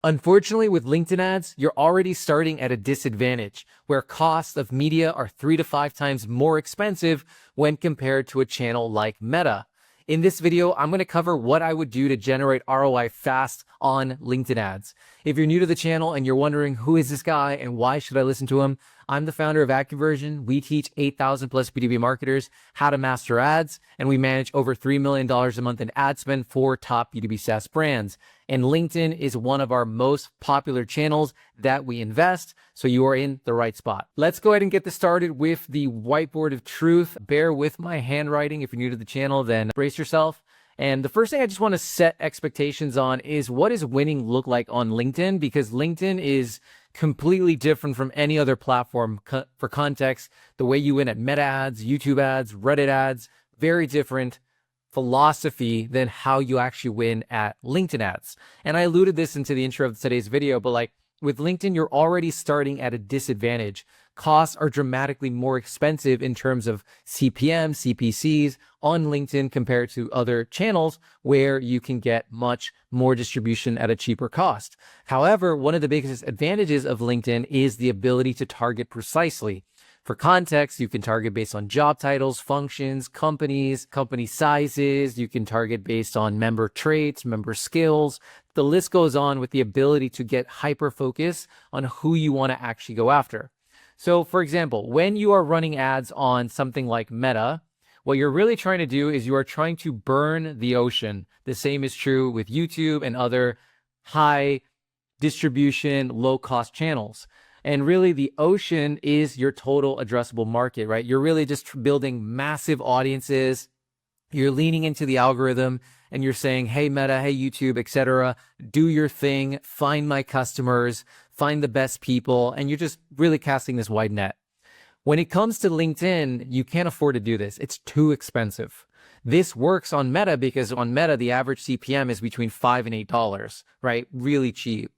Unfortunately, with LinkedIn ads, you're already starting at a disadvantage where costs of media are 3 to 5 times more expensive when compared to a channel like Meta. In this video, I'm going to cover what I would do to generate ROI fast on LinkedIn ads. If you're new to the channel and you're wondering who is this guy and why should I listen to him, I'm the founder of AdConversion. We teach 8,000 plus B2B marketers how to master ads, and we manage over $3 million a month in ad spend for top B2B SaaS brands. And LinkedIn is one of our most popular channels that we invest, so you are in the right spot. Let's go ahead and get this started with the whiteboard of truth. Bear with my handwriting. If you're new to the channel, then brace yourself. And the first thing I just want to set expectations on is, what does winning look like on LinkedIn? Because LinkedIn is completely different from any other platform. For context, the way you win at Meta ads, YouTube ads, Reddit ads, very different philosophy than how you actually win at LinkedIn ads. And I alluded this into the intro of today's video, but like with LinkedIn, you're already starting at a disadvantage. Costs are dramatically more expensive in terms of CPM, CPCs on LinkedIn compared to other channels where you can get much more distribution at a cheaper cost. However, one of the biggest advantages of LinkedIn is the ability to target precisely. For context, you can target based on job titles, functions, companies, company sizes. You can target based on member traits, member skills. The list goes on with the ability to get hyper-focus on who you want to actually go after. So for example, when you are running ads on something like Meta, what you're really trying to do is you are trying to burn the ocean. The same is true with YouTube and other high distribution, low cost channels. And really the ocean is your total addressable market, right? You're really just building massive audiences. You're leaning into the algorithm and you're saying, hey, Meta, hey, YouTube, etc., do your thing, find my customers, find the best people, and you're just really casting this wide net. When it comes to LinkedIn, you can't afford to do this. It's too expensive. This works on Meta because on Meta, the average CPM is between $5 and $8, right? Really cheap.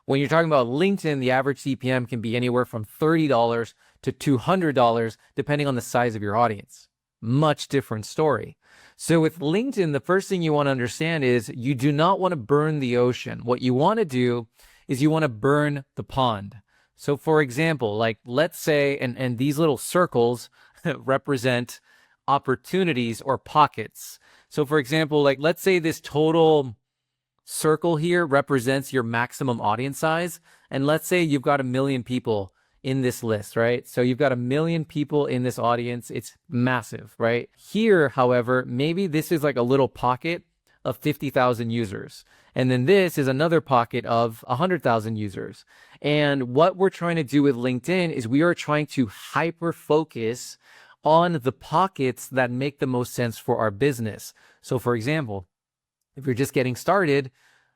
When you're talking about LinkedIn, the average CPM can be anywhere from $30 to $200, depending on the size of your audience. Much different story. So with LinkedIn, the first thing you want to understand is you do not want to burn the ocean. What you want to do is you want to burn the pond. So for example, like let's say, and these little circles represent opportunities or pockets. So for example, like let's say this total circle here represents your maximum audience size. And let's say you've got 1 million people in this list, right? So you've got 1 million people in this audience. It's massive, right? Here, however, maybe this is like a little pocket of 50,000 users. And then this is another pocket of 100,000 users. And what we're trying to do with LinkedIn is we are trying to hyper focus on the pockets that make the most sense for our business. So for example, if you're just getting started,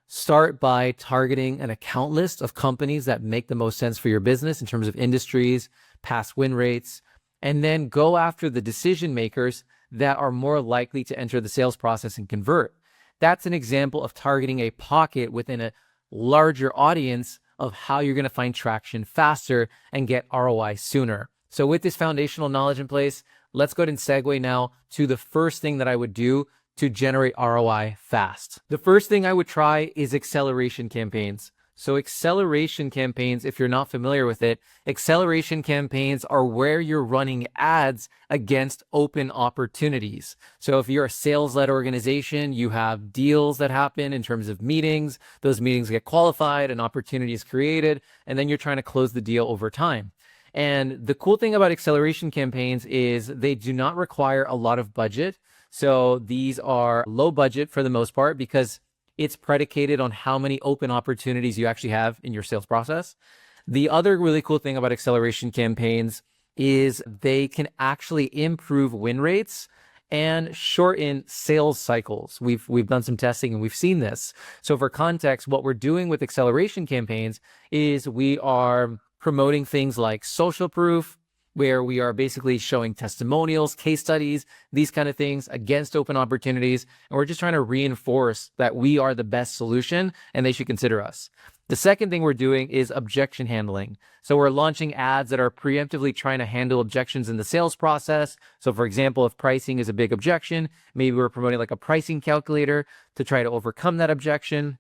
start by targeting an account list of companies that make the most sense for your business in terms of industries, past win rates, and then go after the decision makers that are more likely to enter the sales process and convert. That's an example of targeting a pocket within a larger audience of how you're going to find traction faster and get ROI sooner. So with this foundational knowledge in place, let's go ahead and segue now to the first thing that I would do to generate ROI fast. The first thing I would try is acceleration campaigns. So acceleration campaigns, if you're not familiar with it, acceleration campaigns are where you're running ads against open opportunities. So if you're a sales-led organization, you have deals that happen in terms of meetings, those meetings get qualified, an opportunity is created, and then you're trying to close the deal over time. And the cool thing about acceleration campaigns is they do not require a lot of budget. So these are low budget for the most part because it's predicated on how many open opportunities you actually have in your sales process. The other really cool thing about acceleration campaigns is they can actually improve win rates and shorten sales cycles. We've done some testing and we've seen this. So for context, what we're doing with acceleration campaigns is we are promoting things like social proof, where we are basically showing testimonials, case studies, these kind of things against open opportunities. And we're just trying to reinforce that we are the best solution and they should consider us. The second thing we're doing is objection handling. So we're launching ads that are preemptively trying to handle objections in the sales process. So for example, if pricing is a big objection, maybe we're promoting like a pricing calculator to try to overcome that objection.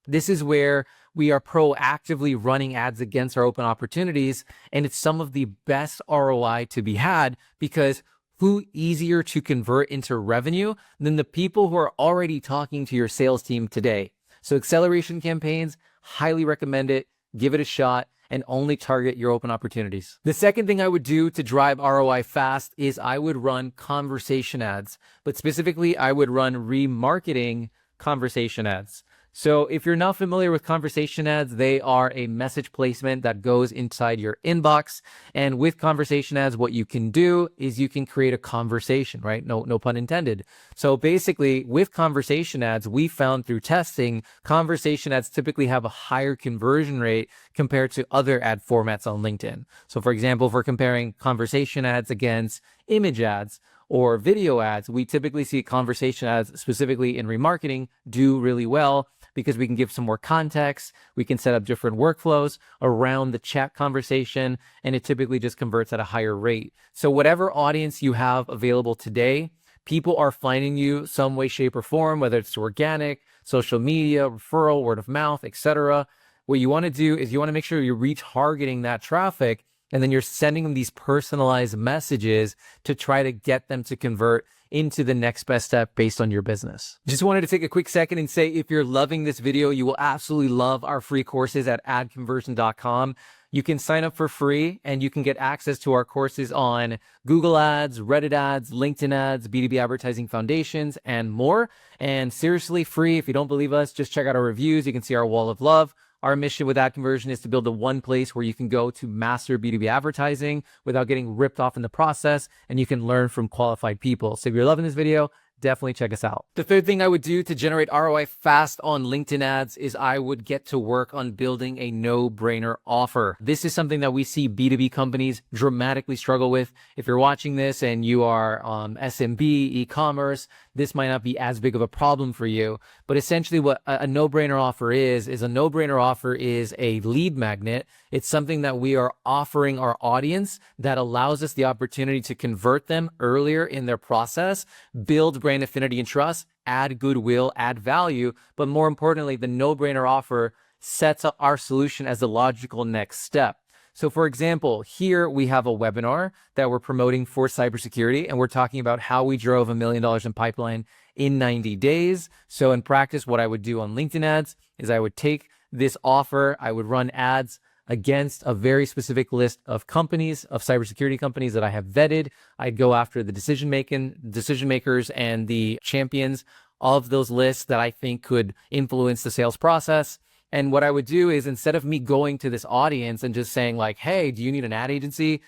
This is where we are proactively running ads against our open opportunities, and it's some of the best ROI to be had because who easier to convert into revenue than the people who are already talking to your sales team today? So acceleration campaigns, highly recommend it. Give it a shot and only target your open opportunities. The second thing I would do to drive ROI fast is I would run conversation ads, but specifically I would run remarketing conversation ads. So if you're not familiar with conversation ads, they are a message placement that goes inside your inbox. And with conversation ads, what you can do is you can create a conversation, right? No pun intended. So basically with conversation ads, we found through testing, conversation ads typically have a higher conversion rate compared to other ad formats on LinkedIn. So for example, if we're comparing conversation ads against image ads, or video ads, we typically see conversation ads, specifically in remarketing, do really well because we can give some more context. We can set up different workflows around the chat conversation, and it typically just converts at a higher rate. So whatever audience you have available today, people are finding you some way, shape, or form, whether it's organic, social media, referral, word of mouth, etc. What you want to do is you want to make sure you're retargeting that traffic, and then you're sending them these personalized messages to try to get them to convert into the next best step based on your business. Just wanted to take a quick second and say, if you're loving this video, you will absolutely love our free courses at AdConversion.com. You can sign up for free and you can get access to our courses on Google Ads, Reddit ads, LinkedIn ads, B2B advertising foundations, and more. And seriously, free. If you don't believe us, just check out our reviews. You can see our wall of love. Our mission with AdConversion is to build the one place where you can go to master B2B advertising without getting ripped off in the process, and you can learn from qualified people. So if you're loving this video, definitely check us out. The third thing I would do to generate ROI fast on LinkedIn ads is I would get to work on building a no-brainer offer. This is something that we see B2B companies dramatically struggle with. If you're watching this and you are SMB, e-commerce, this might not be as big of a problem for you. But essentially what a no-brainer offer is a no-brainer offer is a lead magnet. It's something that we are offering our audience that allows us the opportunity to convert them earlier in their process, build brand affinity and trust, add goodwill, add value, but more importantly, the no-brainer offer sets up our solution as the logical next step. So for example, here we have a webinar that we're promoting for cybersecurity, and we're talking about how we drove $1 million in pipeline in 90 days. So in practice, what I would do on LinkedIn ads is I would take this offer, I would run ads against a very specific list of companies, of cybersecurity companies that I have vetted. I'd go after the decision makers and the champions of those lists that I think could influence the sales process. And what I would do is, instead of me going to this audience and just saying like, hey, do you need an ad agency?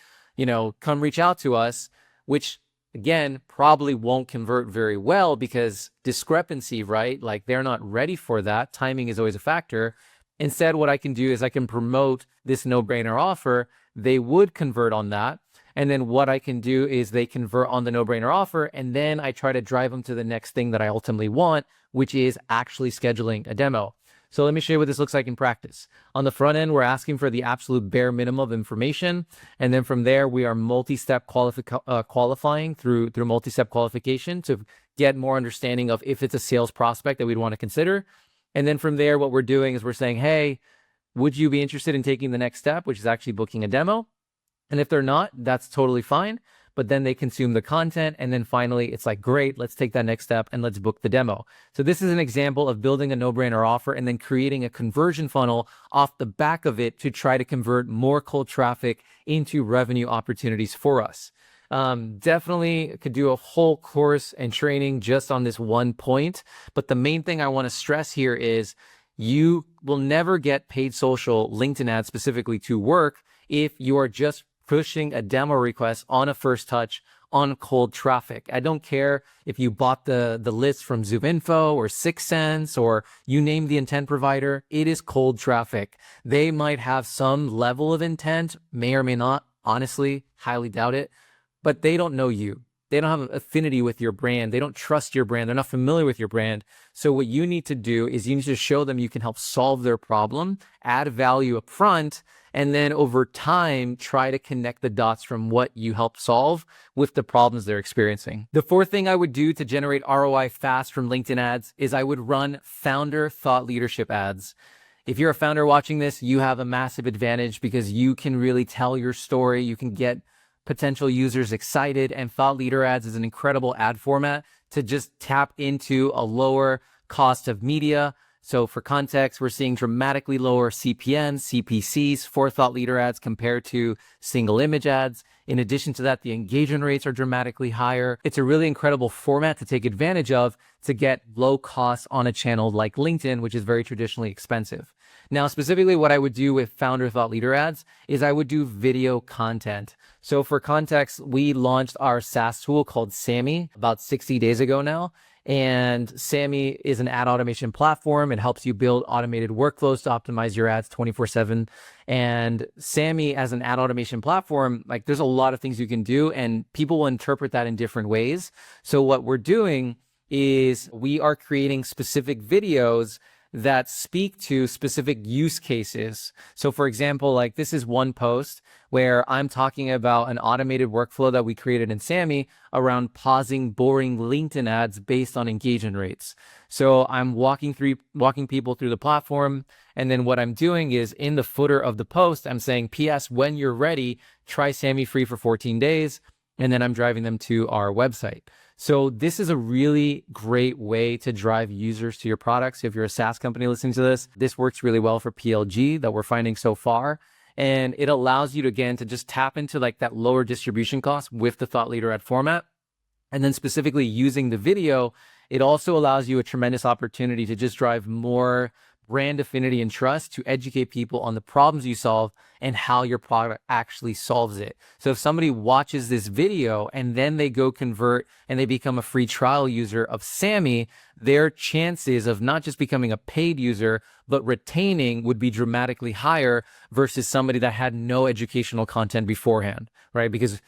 Come reach out to us, which again, probably won't convert very well because discrepancy, right? Like they're not ready for that. Timing is always a factor. Instead, what I can do is I can promote this no-brainer offer. They would convert on that. And then what I can do is they convert on the no-brainer offer. And then I try to drive them to the next thing that I ultimately want, which is actually scheduling a demo. So let me show you what this looks like in practice. On the front end, we're asking for the absolute bare minimum of information. And then from there, we are multi-step qualifying through multi-step qualification to get more understanding of if it's a sales prospect that we'd want to consider. And then from there, what we're doing is we're saying, hey, would you be interested in taking the next step, which is actually booking a demo? And if they're not, that's totally fine. But then they consume the content. And then finally, it's like, great, let's take that next step and let's book the demo. So this is an example of building a no-brainer offer and then creating a conversion funnel off the back of it to try to convert more cold traffic into revenue opportunities for us. Definitely could do a whole course and training just on this one point. But the main thing I want to stress here is you will never get paid social LinkedIn ads specifically to work if you are just pushing a demo request on a first touch on cold traffic. I don't care if you bought the list from ZoomInfo or 6 Sense or you name the intent provider, it is cold traffic. They might have some level of intent, may or may not, honestly, highly doubt it, but they don't know you. They don't have an affinity with your brand. They don't trust your brand. They're not familiar with your brand. So what you need to do is you need to show them you can help solve their problem, add value up front, and then over time, try to connect the dots from what you help solve with the problems they're experiencing. The fourth thing I would do to generate ROI fast from LinkedIn ads is I would run founder thought leadership ads. If you're a founder watching this, you have a massive advantage because you can really tell your story. You can get potential users excited, and thought leader ads is an incredible ad format to just tap into a lower cost of media. So for context, we're seeing dramatically lower CPMs, CPCs for thought leader ads compared to single image ads. In addition to that, the engagement rates are dramatically higher. It's a really incredible format to take advantage of to get low costs on a channel like LinkedIn, which is very traditionally expensive. Now, specifically what I would do with founder thought leader ads is I would do video content. So for context, we launched our SaaS tool called Sammy about 60 days ago now. And Sammy is an ad automation platform. It helps you build automated workflows to optimize your ads 24/7. And Sammy, as an ad automation platform, like there's a lot of things you can do, and people will interpret that in different ways. So what we're doing is we are creating specific videos that speak to specific use cases. So for example, like this is one post where I'm talking about an automated workflow that we created in Sammy around pausing boring LinkedIn ads based on engagement rates. So I'm walking people through the platform. And then what I'm doing is in the footer of the post, I'm saying, PS, when you're ready, try Sammy free for 14 days. And then I'm driving them to our website. So this is a really great way to drive users to your products. If you're a SaaS company listening to this, this works really well for PLG that we're finding so far. And it allows you to, again, to just tap into like that lower distribution cost with the thought leader ad format. And then specifically using the video, it also allows you a tremendous opportunity to just drive more brand affinity and trust to educate people on the problems you solve and how your product actually solves it. So if somebody watches this video and then they go convert and they become a free trial user of Sammy, their chances of not just becoming a paid user, but retaining would be dramatically higher versus somebody that had no educational content beforehand, right? Because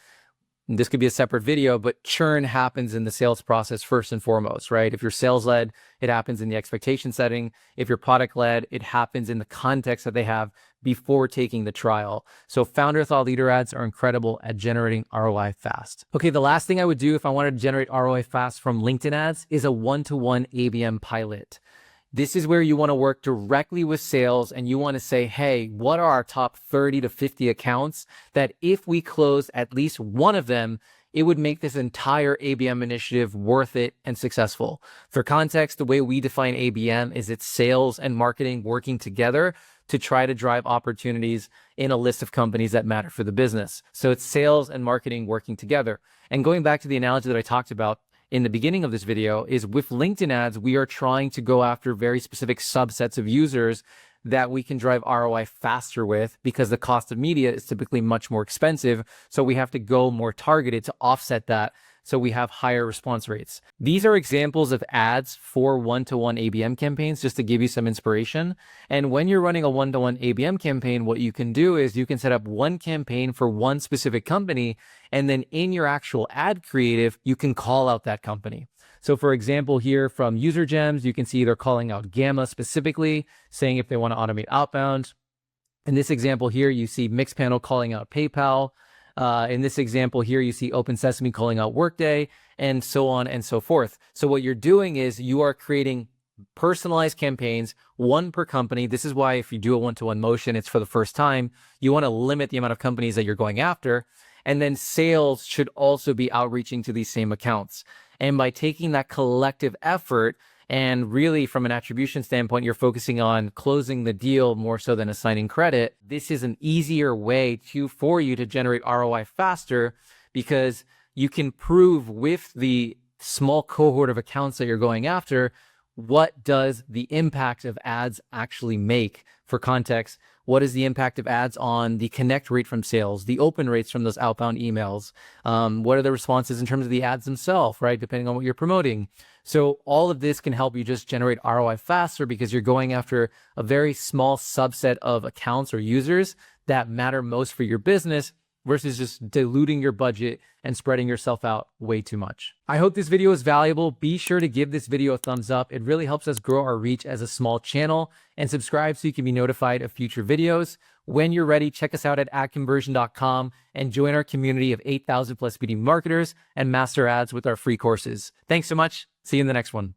this could be a separate video, but churn happens in the sales process first and foremost, right? If you're sales-led, it happens in the expectation setting. If you're product-led, it happens in the context that they have before taking the trial. So founder thought leader ads are incredible at generating ROI fast. Okay, the last thing I would do if I wanted to generate ROI fast from LinkedIn ads is a one-to-one ABM pilot. This is where you want to work directly with sales and you want to say, hey, what are our top 30 to 50 accounts that if we close at least one of them, it would make this entire ABM initiative worth it and successful. For context, the way we define ABM is it's sales and marketing working together to try to drive opportunities in a list of companies that matter for the business. So it's sales and marketing working together. And going back to the analogy that I talked about in the beginning of this video is with LinkedIn ads, we are trying to go after very specific subsets of users that we can drive ROI faster with because the cost of media is typically much more expensive. So we have to go more targeted to offset that. So we have higher response rates. These are examples of ads for one-to-one ABM campaigns, just to give you some inspiration. And when you're running a one-to-one ABM campaign, what you can do is you can set up one campaign for one specific company. And then in your actual ad creative, you can call out that company. So for example, here from User Gems, you can see they're calling out Gamma specifically, saying if they want to automate outbound. In this example here, you see Mixpanel calling out PayPal. In this example here, you see Open Sesame calling out Workday, and so on and so forth. So what you're doing is you are creating personalized campaigns, one per company. This is why if you do a one-to-one motion, it's for the first time. You want to limit the amount of companies that you're going after. And then sales should also be outreaching to these same accounts. And by taking that collective effort, and really from an attribution standpoint, you're focusing on closing the deal more so than assigning credit. This is an easier way for you to generate ROI faster because you can prove with the small cohort of accounts that you're going after, what does the impact of ads actually make? For context, what is the impact of ads on the connect rate from sales, the open rates from those outbound emails? What are the responses in terms of the ads themselves, right? Depending on what you're promoting. So all of this can help you just generate ROI faster because you're going after a very small subset of accounts or users that matter most for your business versus just diluting your budget and spreading yourself out way too much. I hope this video is valuable. Be sure to give this video a thumbs up. It really helps us grow our reach as a small channel, and subscribe so you can be notified of future videos. When you're ready, check us out at AdConversion.com and join our community of 8,000 plus B2B marketers and master ads with our free courses. Thanks so much. See you in the next one.